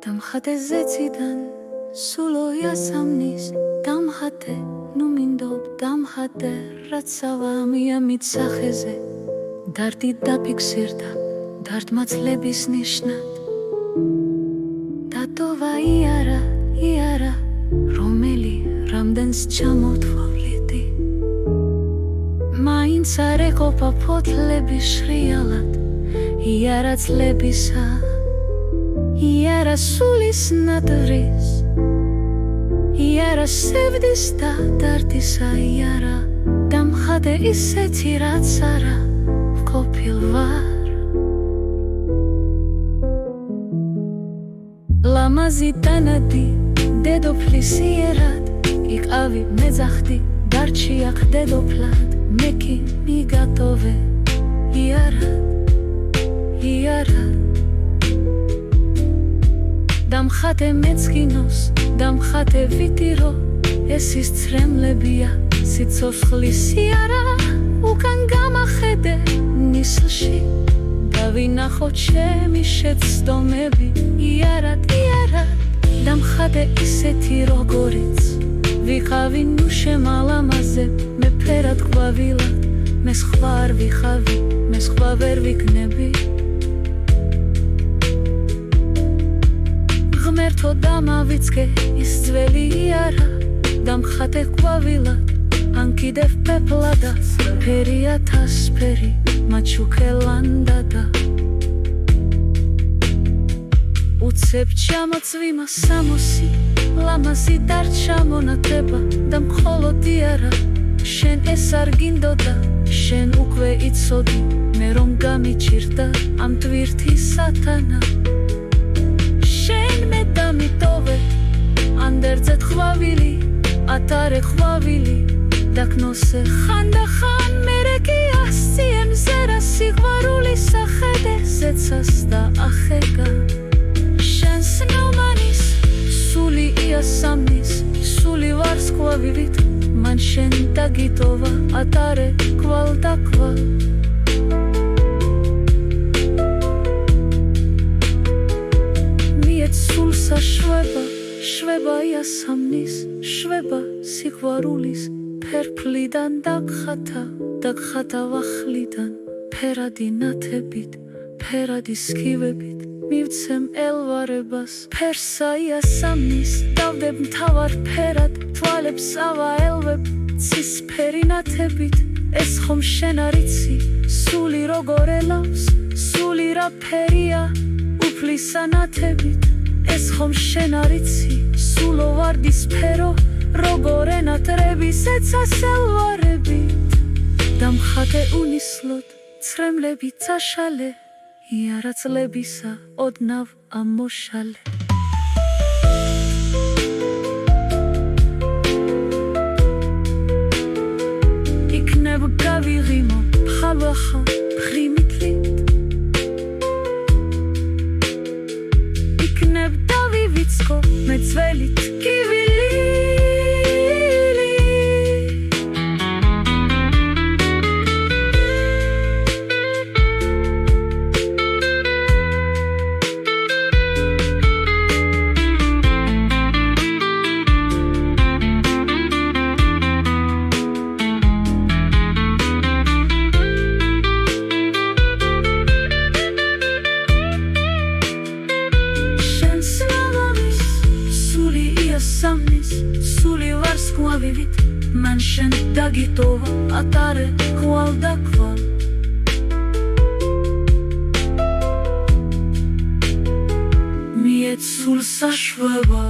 დამხატე ზეციდან სულოია სამნის დამხატე ნუ მინდობ დამხატე რაც ავამია მიცახეზე დარდი დაფიქსირდა დარდმაცლების ნიშნად დატოვა იარა რომელი რამდენს ჩამოთვალიდი მაინც არ ეყოფა ფოთლები შრიალად იარაცლებისა იარა სულის ნადვრის იარა სევდის და დარდისა იარა დამხატე ისეთი რაც არა ყოფილ ვარ ლამაზი დანადი დედოფლის იერად იყავი მეძახდი დარჩი აქ დედოფლად მე კი მიგატოვე იარა დამხატე მეცკინოს დამხატე ვიტირო ეს ის ცრემლებია სიცოცხლის იარა უკან გამახედე ნისლში დავინახო ჩემი შეცდომები იარა დამხატე ისეთი როგორიც ვიყავი ნუ შემალამაზე მე ფერად ყვავილად მე სხვა არ ვიხავი მე სხვა ვერ ვიქნები ღმერთო დამავიწყე ის ძველი იარა დამხატე ყვავილად ან კიდევ პეპლადა ფერია თასფერი მაჩუქელანდადა უცებ ჩამოწვიმა სამოსი ლამაზი დარჩა მონათება და მხოლოდ იარა შენ ეს არ გინდოდა შენ უკვე იცოდი მე რომ გამიჭირდა ამ ტვირთის სათანა შენ მე დამიტოვე ანდერძეთ ხვავილი ატარე ხვავილი დაკნოსე ხან და ხან მერე კი ასცiem ზერა სიყვარულის ახედე ზეცას და ახეგა შენს ნომანის სული იასამნის სული ვარს ყვავილით მან შენ დაგიტოვა ატარე კვალ და კვალ მიეც სულსა შვება იასამნის შვება სიყვარულის ფერფლიდან დაგხატა ვახლიდან ფერადი ნათებით ფერადი სქივებით მივცემ ელვარებას ფერსა იასამნის დავდებ მთავარ ფერად თვალებს ავაელვებ ცისფერი ნათებით ეს ხომ შენ არ იცი სული როგორ ელავს სული რა ფერია უფლისა ნათებით ეს ხომ შენ არ იცი სულო ვარდისფერო როგორ ენატრები ზეცას ელვარებით დამხატე უნისლოდ ცრემლები წაშალე იარაცლებისა ოდნავ ამოშალე იქნებ გავიღიმო ხალვახა ფრიმითლით იქნებ დავივიწყო მე ძველით კივილი სული ვარს ყვავილით მან შენ დაგიტოვა ატარე კვალ და კვალ მიეც სულსა შვება